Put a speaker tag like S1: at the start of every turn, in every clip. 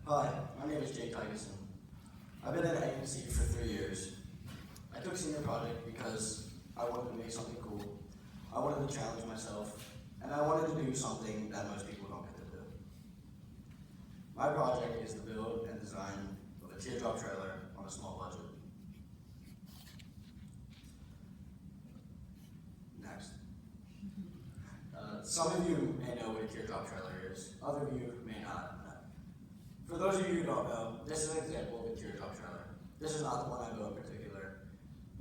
S1: Hi, my name is Thygeson. I've been at AMC for 3 years. I took senior project because I wanted to make something cool, I wanted to challenge myself, and I wanted to do something that most people don't get to do. My project is the build and design of a teardrop trailer on a small budget. Next. Some of you may know what a teardrop trailer is, other of you may not. For those of you who don't know, this is an example of a teardrop trailer. This is not the one I built in particular,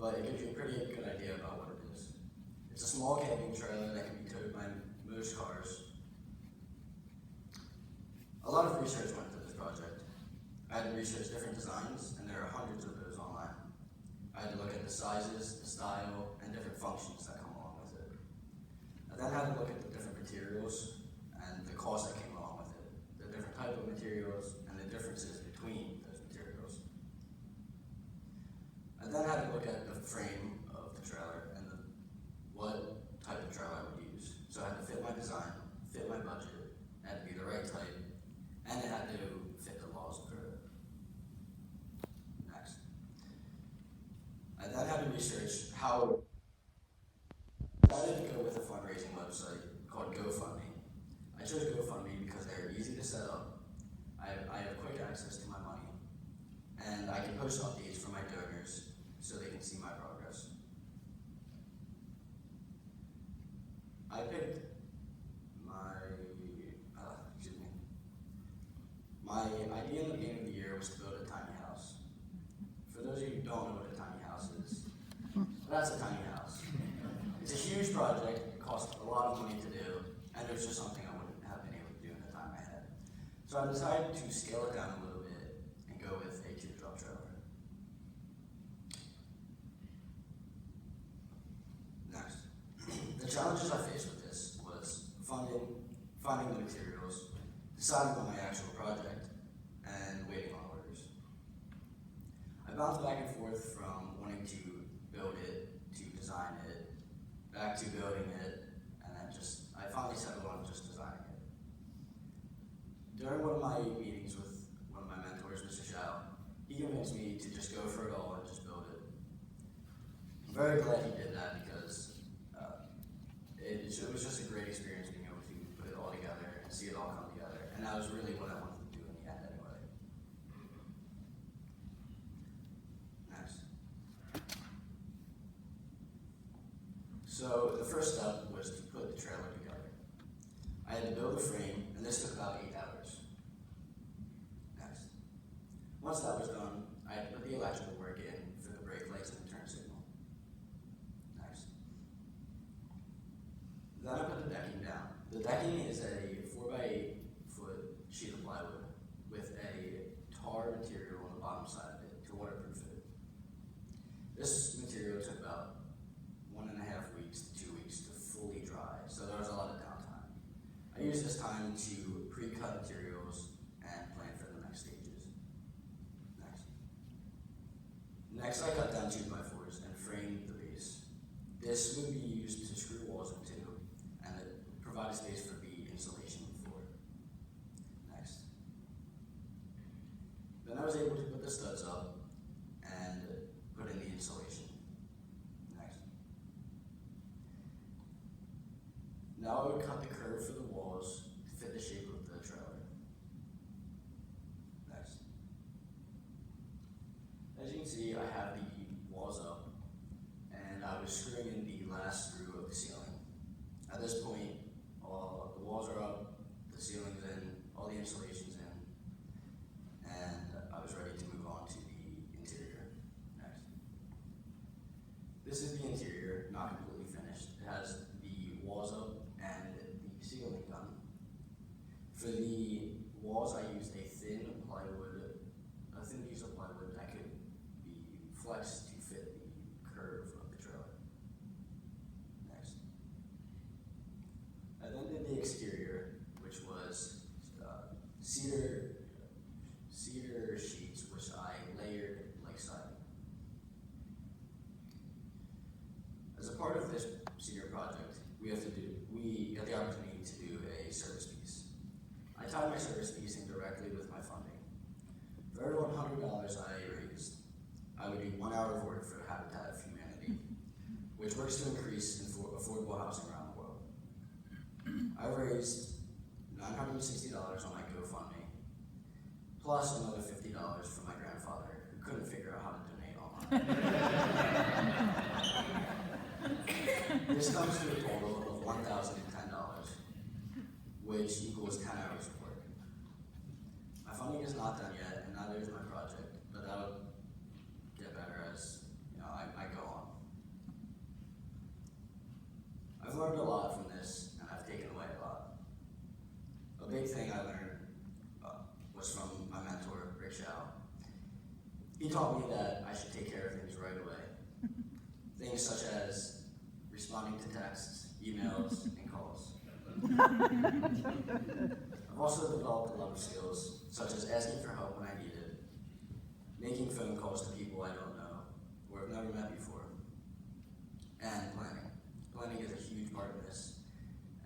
S1: but it gives you a pretty good idea about what it is. It's a small camping trailer that can be towed by most cars. A lot of research went into this project. I had to research different designs, and there are hundreds of those online. I had to look at the sizes, the style, and different functions that come along with it. I then had to look at the different materials and the cost that came along with it, the different type of materials, and the differences between those materials. I then had to look at the frame of the trailer and what type of trailer I would use. So I had to fit my design, fit my budget, it had to be the right type, and it had to fit the laws of it. Next. I then had to research how I decided to go with a fundraising website called GoFundMe. I chose GoFundMe because they're easy to set up, I have quick access to my money, and I can post updates for my donors so they can see my progress. I picked my idea in the beginning of the year was to build a tiny house. For those of you who don't know what a tiny house is, that's a tiny house. It's a huge project, it costs a lot of money to do, and it was just something I wouldn't have been able to do in the time I had. So I decided to scale it down a little bit and go with a teardrop trailer. Next. The challenges I faced with this was funding, finding the materials, deciding on my actual project, and waiting on orders. I bounced back and forth from wanting to build it, to design it, back to building it, and then I finally settled on just designing it. During one of my meetings with one of my mentors, Mr. Shao, he convinced me to just go for it all and just build it. I'm very glad he did that because it was just a great experience being able to put it all together and see it all come together. And that was really what I wanted to do in the end anyway. Next. So the first step was to put the trailer together. I had to build the frame, and this took about 8 hours. Next. Once that was done, I had to put the electrical work in for the brake lights and the turn signal. Next. Then I put the decking down. The decking is a 4x8 foot sheet of plywood with a tar material on the bottom side of it to waterproof it. This material took about 1.5 weeks to 2 weeks to fully dry, so there was a lot of downtime. I used this time to pre-cut materials and plan for the next stages. Next I cut down 2x4s and framed the base. This would be used to screw walls into and provide a space for the insulation floor. Next. Then I was able to put the studs up and put in the insulation. Next. Now I would cut the curve for the walls to fit the shape of the trailer. Next. As you can see, I have the walls up, and I was screwing in the last screw of the ceiling. At this point, the walls are up, the ceiling's in, all the insulation's in, and I was ready to move on to the interior. Next. This is the interior, not completely finished. It has the walls up and the ceiling done. For the walls, I used a thin piece of plywood that could be flexed to fit the curve of the trailer. Next. I then did the exterior, which was cedar sheets, which I layered like siding. As a part of this senior project, we got the opportunity to do a service piece. I tied my service piece in directly with my funding, For every $100 I raised, I would do 1 hour of work for Habitat for Humanity, which works to increase affordable housing around the world. I raised $960 on my GoFundMe, plus another $50 from my grandfather, who couldn't figure out how to donate online. This comes to a total of $1,010, which equals 10 hours of work. My funding is not done yet, and neither is my project, but that'll get better as I go on. I've learned a lot from this, and I've taken away a lot. A big thing I learned was from my mentor, Rick Shao. He taught me that I should take care of things right away. Things such as responding to texts, emails, and calls. I've also developed a lot of skills, such as asking for help when I need it, making phone calls to people I don't know or have never met before, and planning. Planning is a huge part of this,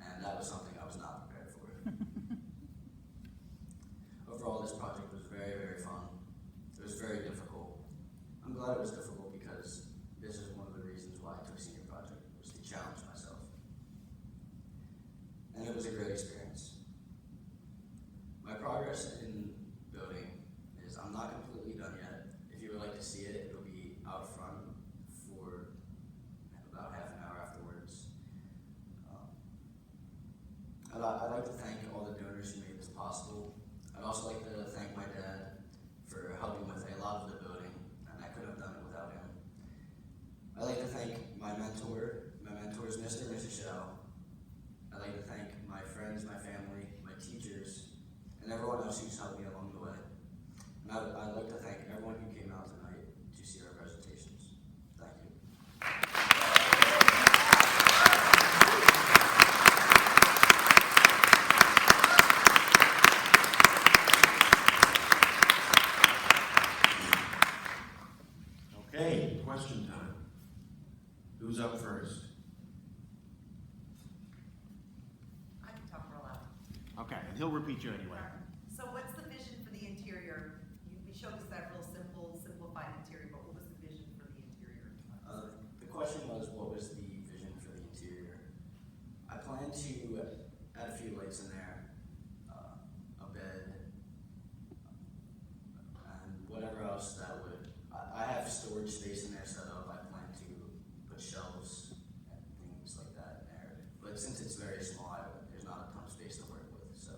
S1: and that was something I was not prepared for. Overall, this project was very, very fun. It was very difficult. I'm glad it was difficult because this is one of the reasons why I took senior project, was to challenge myself. And it was a great experience. My progress in building is I'm not completely done yet. If you would like to see it, it'll be out front for about half an hour afterwards. I'd like to thank all the donors who made this possible. I'd also like to thank my dad for helping with a lot of the building, and I couldn't have done it without him. I'd like to thank my mentors, Mr. and Mrs. Shao. I'd like to thank my friends, my family, my teachers, and everyone else who's helped me along the way. And I'd like to thank everyone who came out tonight to see our presentations. Thank you.
S2: Okay, question time. Who's up first?
S3: I can talk real loud.
S2: Okay, and he'll repeat you anyway.
S3: So what's the vision for the interior? We showed us that real simplified interior, but what was the vision for the interior?
S1: The question was, what was the vision for the interior? I plan to add a few lights in there, a bed, and whatever else that would. I have storage space in there set up. I plan to put shelves and things like that in there. But since it's very small, there's not a ton of space to work with. So.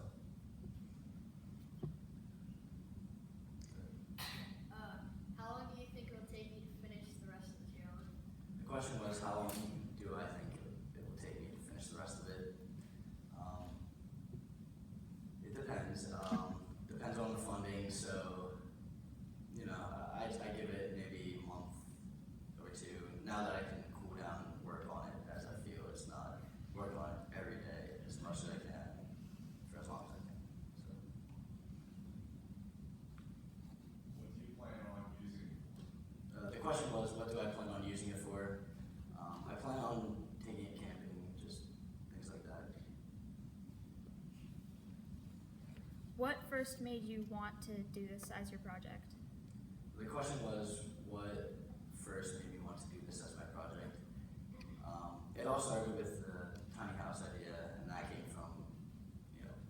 S4: How long do you think it'll take you to finish the rest of the trailer?
S1: The question was, how long do I think it will take me to finish the rest of it? It depends. Depends on the funding. So, I give it maybe a month or two. Now that I can cool down and work on it as I feel, it's not work on it every day as much as I can for as long as I can. So.
S5: What do you plan on using?
S1: The question was, what do I plan on using it for? I plan on taking it camping, just things like that.
S4: What first made you want to do this as your project?
S1: The question was, what first made me want to do this as my project? It all started with the tiny house idea, and that came from,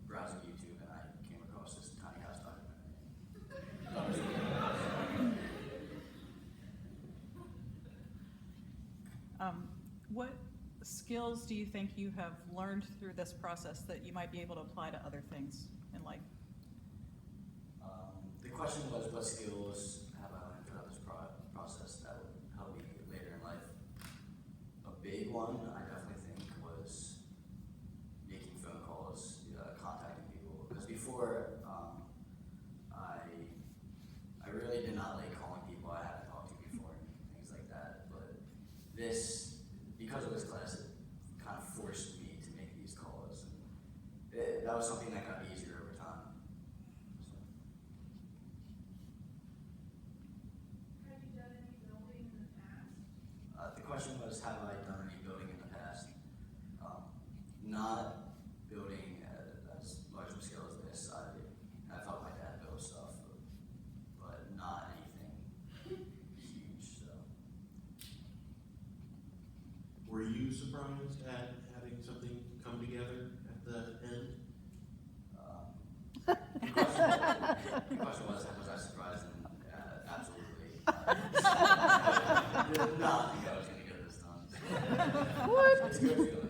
S1: browsing YouTube, and I came across this tiny house documentary.
S6: What skills do you think you have learned through this process that you might be able to apply to other things in life?
S1: The question was, what skills have I learned throughout this process that would help me later in life? A big one, I definitely think, was making phone calls, contacting people. Because before, I really did not like calling people I hadn't talked to before and things like that. But this, because of this class, it kind of forced me to make these calls. And that was something that got easier over time. So.
S7: Have you done any building in the past?
S1: The question was, have I done any building in the past? Not building as large of a scale as this. I've helped my dad build stuff,
S2: surprised at having something come together at the end?
S1: The question was I surprised? And absolutely. Did not think I was going to get this done. What? It's a good feeling.